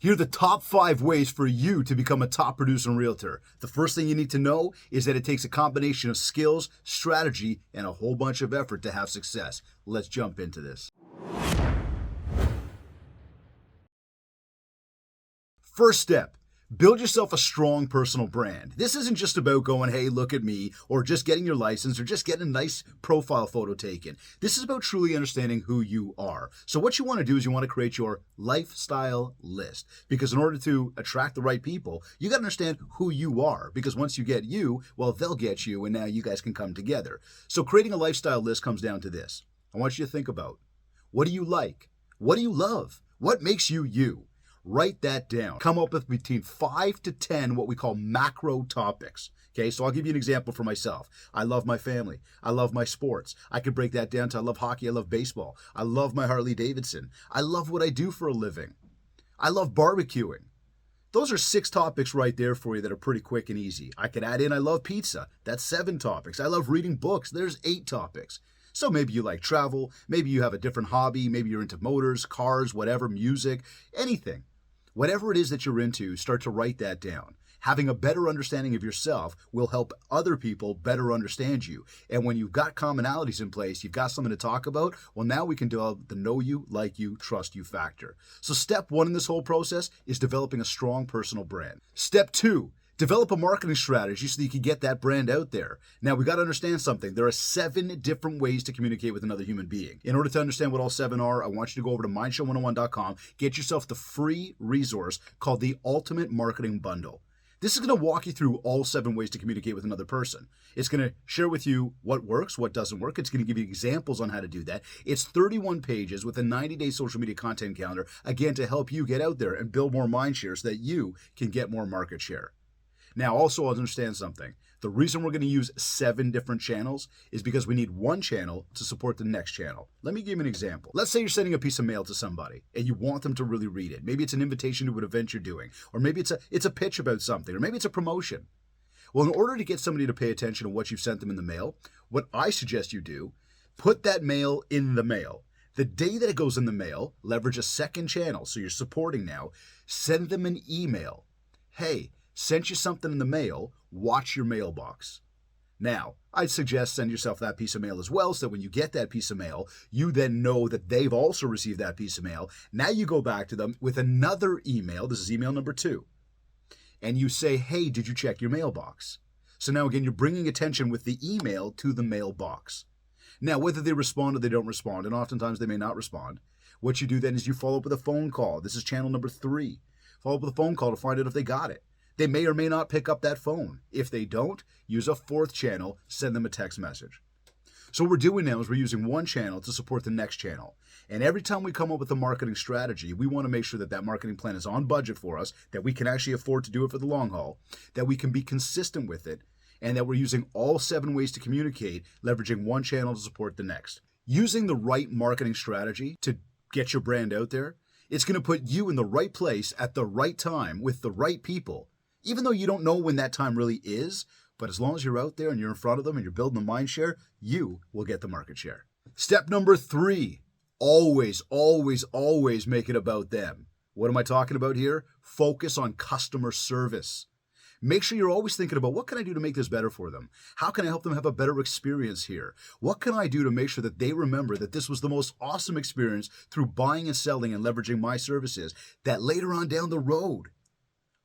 Here are the top 5 ways for you to become a top producing realtor. The first thing you need to know is that it takes a combination of skills, strategy, and a whole bunch of effort to have success. Let's jump into this. First step, build yourself a strong personal brand. This isn't just about going, hey, look at me, or just getting your license, or just getting a nice profile photo taken. This is about truly understanding who you are. So what you want to do is you want to create your lifestyle list. Because in order to attract the right people, you got to understand who you are. Because once you get you, well, they'll get you, and now you guys can come together. So creating a lifestyle list comes down to this. I want you to think about, what do you like? What do you love? What makes you you? Write that down. Come up with between 5 to 10 what we call macro topics. Okay, so I'll give you an example for myself. I love my family. I love my sports. I could break that down to I love hockey. I love baseball. I love my Harley Davidson. I love what I do for a living. I love barbecuing. Those are 6 topics right there for you that are pretty quick and easy. I could add in I love pizza. That's 7 topics. I love reading books. There's 8 topics. So maybe you like travel. Maybe you have a different hobby. Maybe you're into motors, cars, whatever, music, anything. Whatever it is that you're into, start to write that down. Having a better understanding of yourself will help other people better understand you. And when you've got commonalities in place, you've got something to talk about, well, now we can develop the know you, like you, trust you factor. So step 1 in this whole process is developing a strong personal brand. Step 2, develop a marketing strategy so that you can get that brand out there. Now, we got to understand something. There are 7 different ways to communicate with another human being. In order to understand what all 7 are, I want you to go over to mindshow101.com, get yourself the free resource called the Ultimate Marketing Bundle. This is going to walk you through all 7 ways to communicate with another person. It's going to share with you what works, what doesn't work. It's going to give you examples on how to do that. It's 31 pages with a 90-day social media content calendar, again, to help you get out there and build more mind share so that you can get more market share. Now, also understand something. The reason we're going to use 7 different channels is because we need one channel to support the next channel. Let me give you an example. Let's say you're sending a piece of mail to somebody and you want them to really read it. Maybe it's an invitation to an event you're doing, or maybe it's a pitch about something, or maybe it's a promotion. Well, in order to get somebody to pay attention to what you've sent them in the mail, what I suggest you do, put that mail in the mail. The day that it goes in the mail, leverage a second channel, so you're supporting now, send them an email. Hey, sent you something in the mail, watch your mailbox. Now, I'd suggest send yourself that piece of mail as well, so that when you get that piece of mail, you then know that they've also received that piece of mail. Now you go back to them with another email, this is email number 2, and you say, hey, did you check your mailbox? So now again, you're bringing attention with the email to the mailbox. Now, whether they respond or they don't respond, and oftentimes they may not respond, what you do then is you follow up with a phone call. This is channel number 3. Follow up with a phone call to find out if they got it. They may or may not pick up that phone. If they don't, use a 4th channel, send them a text message. So what we're doing now is we're using one channel to support the next channel. And every time we come up with a marketing strategy, we want to make sure that that marketing plan is on budget for us, that we can actually afford to do it for the long haul, that we can be consistent with it, and that we're using all 7 ways to communicate, leveraging one channel to support the next. Using the right marketing strategy to get your brand out there, it's going to put you in the right place at the right time with the right people. Even though you don't know when that time really is, but as long as you're out there and you're in front of them and you're building the mind share, you will get the market share. Step number 3, always, always, always make it about them. What am I talking about here? Focus on customer service. Make sure you're always thinking about, what can I do to make this better for them? How can I help them have a better experience here? What can I do to make sure that they remember that this was the most awesome experience through buying and selling and leveraging my services, that later on down the road,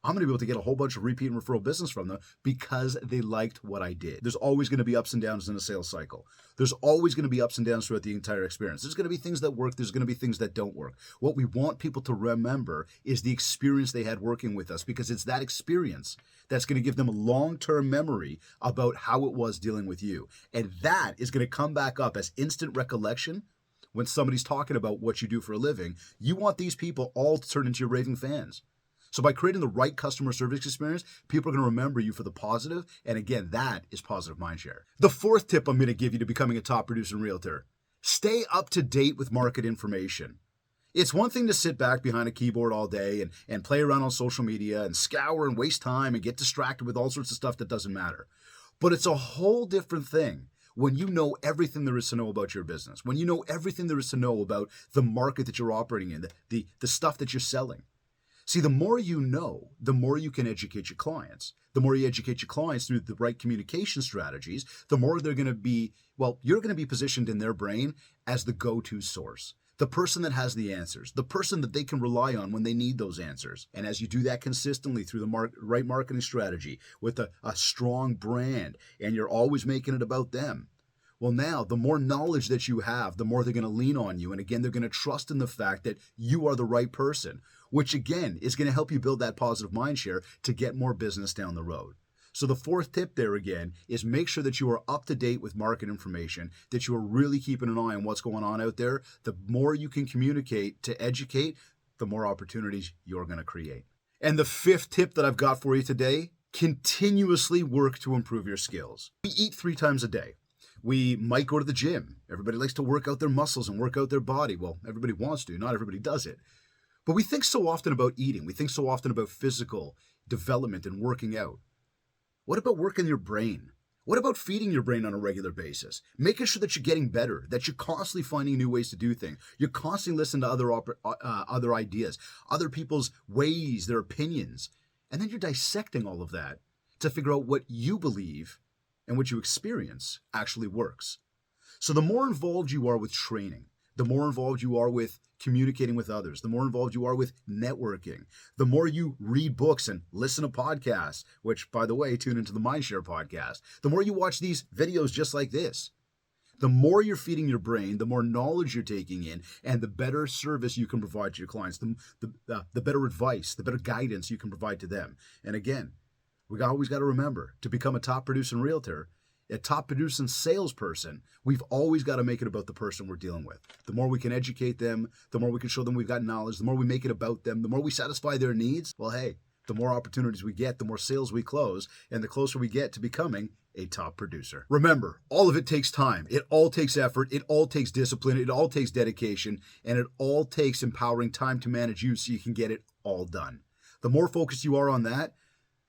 I'm going to be able to get a whole bunch of repeat and referral business from them because they liked what I did. There's always going to be ups and downs in a sales cycle. There's always going to be ups and downs throughout the entire experience. There's going to be things that work. There's going to be things that don't work. What we want people to remember is the experience they had working with us, because it's that experience that's going to give them a long-term memory about how it was dealing with you. And that is going to come back up as instant recollection when somebody's talking about what you do for a living. You want these people all to turn into your raving fans. So by creating the right customer service experience, people are going to remember you for the positive. And again, that is positive mindshare. The 4th tip I'm going to give you to becoming a top producing realtor: stay up to date with market information. It's one thing to sit back behind a keyboard all day and play around on social media and scour and waste time and get distracted with all sorts of stuff that doesn't matter. But it's a whole different thing when you know everything there is to know about your business, when you know everything there is to know about the market that you're operating in, the stuff that you're selling. See, the more you know, the more you can educate your clients. The more you educate your clients through the right communication strategies, the more they're going to be, well, you're going to be positioned in their brain as the go-to source, the person that has the answers, the person that they can rely on when they need those answers. And as you do that consistently through the right marketing strategy with a strong brand, and you're always making it about them, well, now, the more knowledge that you have, the more they're going to lean on you. And again, they're going to trust in the fact that you are the right person, which again is going to help you build that positive mind share to get more business down the road. So the fourth tip there again is make sure that you are up to date with market information, that you are really keeping an eye on what's going on out there. The more you can communicate to educate, the more opportunities you're going to create. And the fifth tip that I've got for you today, continuously work to improve your skills. We eat 3 times a day. We might go to the gym. Everybody likes to work out their muscles and work out their body. Well, everybody wants to, not everybody does it. But we think so often about eating. We think so often about physical development and working out. What about working your brain? What about feeding your brain on a regular basis? Making sure that you're getting better, that you're constantly finding new ways to do things. You're constantly listening to other ideas, other people's ways, their opinions. And then you're dissecting all of that to figure out what you believe and what you experience actually works. So the more involved you are with training, the more involved you are with communicating with others, the more involved you are with networking, the more you read books and listen to podcasts, which, by the way, tune into the Mindshare podcast, the more you watch these videos just like this, the more you're feeding your brain, the more knowledge you're taking in, and the better service you can provide to your clients, the better advice, the better guidance you can provide to them. And again, we always got to remember, to become a top producing realtor, a top producing salesperson, we've always got to make it about the person we're dealing with. The more we can educate them, the more we can show them we've got knowledge, the more we make it about them, the more we satisfy their needs, well, hey, the more opportunities we get, the more sales we close, and the closer we get to becoming a top producer. Remember, all of it takes time. It all takes effort. It all takes discipline. It all takes dedication, and it all takes empowering time to manage you so you can get it all done. The more focused you are on that,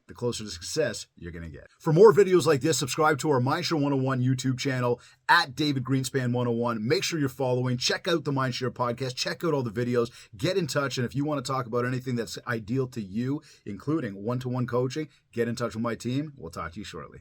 the closer to success you're going to get. For more videos like this, subscribe to our Mindshare 101 YouTube channel at David Greenspan 101. Make sure you're following. Check out the Mindshare podcast. Check out all the videos. Get in touch. And if you want to talk about anything that's ideal to you, including one-to-one coaching, get in touch with my team. We'll talk to you shortly.